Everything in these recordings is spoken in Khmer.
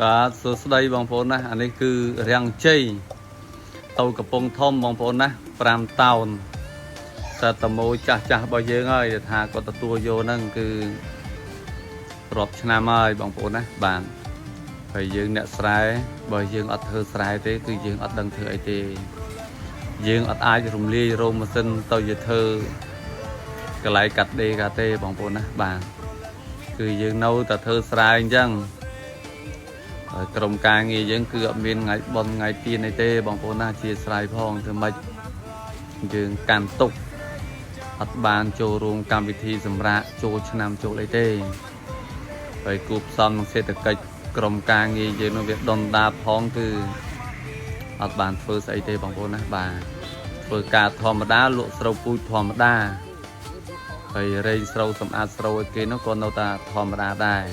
បាទសួស្តីបងប្អូនណាអានេះគឺរាំងជ័យទៅកំពង់ធំបងប្អូនណា5តោនតែតម៉ូចាស់របស់យើងហើយថាគាត់ទទួលយកហ្នឹងគឺរាប់ឆ្នាំហើយបងប្អូនណាបាទហើយយើងអ្នកស្រែបើយើងអត់ធ្វើស្រែទេគឺយើងអត់ដឹងធ្វើអីទេយើងអត់អាចរំលាយរោមម៉ាស៊ីនទៅយកធ្វើកន្លែងកាត់ដេរកាទេបងប្អូនណាបាទគឺយើងនៅតែធ្វើស្រែអញ្ចឹងហើយក្រុមការងារយើងគឺអត់មានថ្ងៃបន់ថ្ងៃទានអីទេបងប្អូនណាជាស្រ័យផងធ្វើម៉េចយើងកាន់ទុកអត់បានចូលរួមកម្មវិធីសម្រាប់ចូលឆ្នាំចូលអីទេហើយគូផ្សំនឹងសេដ្ឋកិច្ចក្រុមការងារយើងនោះវាដុនដាផងគឺអត់បានធ្វើស្អីទេបងប្អូនណាបាទធ្វើការធម្មតាលក់ស្រូវពូជធម្មតាហើយរែងស្រូវសម្អាតស្រូវឲ្យគេនោះក៏នៅតែធម្មតាដែរ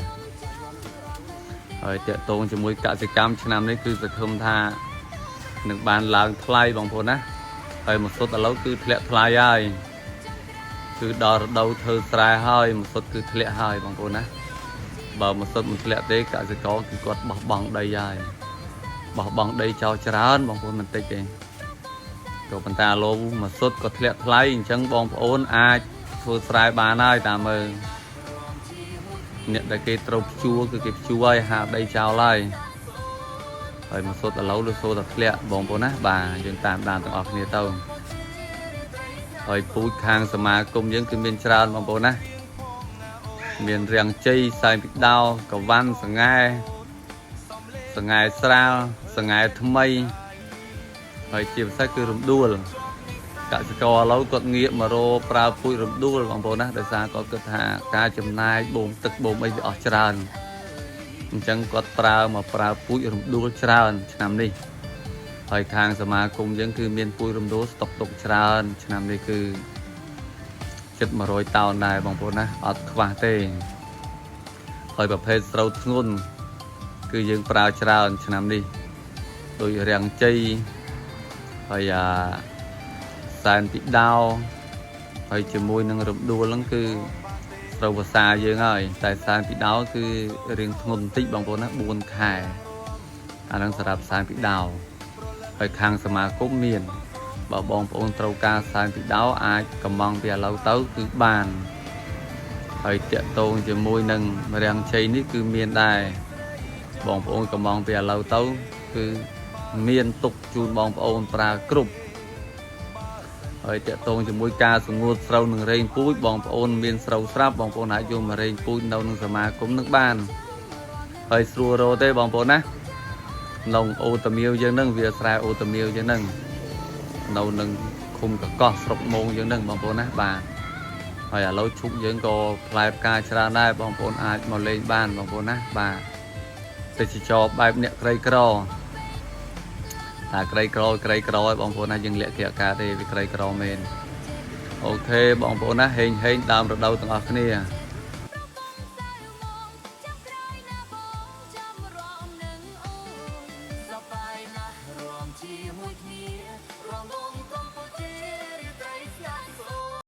ហើយតាក់ទងជាមួយកសិកម្មឆ្នាំនេះគឺសង្ឃឹមថានឹងបានឡើងថ្លៃបងប្អូនណាហើយមួយសុទ្ធឥឡូវគឺធ្លាក់ថ្លៃហើយគឺដល់រដូវធ្វើស្រែហើយមួយសុទ្ធគឺធ្លាក់ហើយបងប្អូនណាបើមួយសុទ្ធមិនធ្លាក់ទេកសិករគឺគាត់បោះបង់ដីហើយបោះបង់ដីចោលច្រើនបងប្អូនមិនតិចទេក៏ប៉ុន្តែឡូវមួយសុទ្ធក៏ធ្លាក់ថ្លៃអញ្ចឹងបងប្អូនអាចធ្វើស្រែបានហើយតាមមើលអ្នកដែលគេត្រូវភ្ជួរគឺគេភ្ជួរឲ្យហាដីចោលហើយមកសុទ្ធឥឡូវលើសូតែធ្លាក់បងប្អូនណាបាទយើងតាមដានទាំងអស់គ្នាទៅហើយពូជខាងសមាគមយើងគឺមានច្រើនបងប្អូនណាមានរាំងជ័យសែងពីដោកវ៉ាន់សង្ហែស្រាលសង្ហែថ្មីហើយជាពិសេសគឺរំដួលកសិករឥឡូវគាត់ងាកមករកប្រើពូជរំដួលបងប្អូនណាដោយសារគាត់គិតថាការចំណាយបូមទឹកបូមអីវាអស់ច្រើនអញ្ចឹងគាត់ប្រើពូជរំដួលច្រើនឆ្នាំនេះហើយខាងសមាគមយើងគឺមានពូជរំដួលស្តុកទុកច្រើនឆ្នាំនេះគឺជិត100តោនដែរបងប្អូនណាអត់ខ្វះទេហើយប្រភេទស្រូវធ្ងន់គឺយើងប្រើច្រើនឆ្នាំនេះដោយរាំងជ័យហើយសែនពីដោហើយជាមួយនឹងរំដួលហ្នឹងគឺស្រូវភាសាយើងហើយតែសែនពីដោគឺរៀងធ្ងន់បន្តិចបងប្អូនណា4ខែអាហ្នឹងសម្រាប់សែនពីដោហើយខាងសមាគមមានបើបងប្អូនត្រូវការសែនពីដោអាចកំងពីឥឡូវទៅគឺបានហើយតាក់ទងជាមួយនឹងរាំងជ័យនេះគឺមានដែរបងប្អូនកំងពីឥឡូវទៅគឺមានទុកជូនបងប្អូនប្រើគ្រប់ហើយតាក់ទងជាមួយការសង្ងួតស្រូវនឹងរែងពូជបងប្អូនមានស្រូវស្រាប់បងប្អូនអាចយកមករែងពូជនៅក្នុងសមាគមនឹងបានហើយស្រួលរកទេបងប្អូនណាក្នុងអូតាមៀវយើងនឹងវាស្រែអូតាមៀវយើងនឹងនៅនឹងឃុំកកោះស្រុកមងយើងនឹងបងប្អូនណាបាទហើយឥឡូវឈប់យើងក៏ផ្លែផ្កាច្រើនដែរបងប្អូនអាចមកលេងបានបងប្អូនណាបាទទេសចរបែបអ្នកក្រីក្រថាក្រីក្រឲ្យបងប្អូនណាយើងលាក់គៀកការទេវាក្រីក្រមែនអូខេបងប្អូនណាហេងដើមរដូវទាំងអស់គ្នា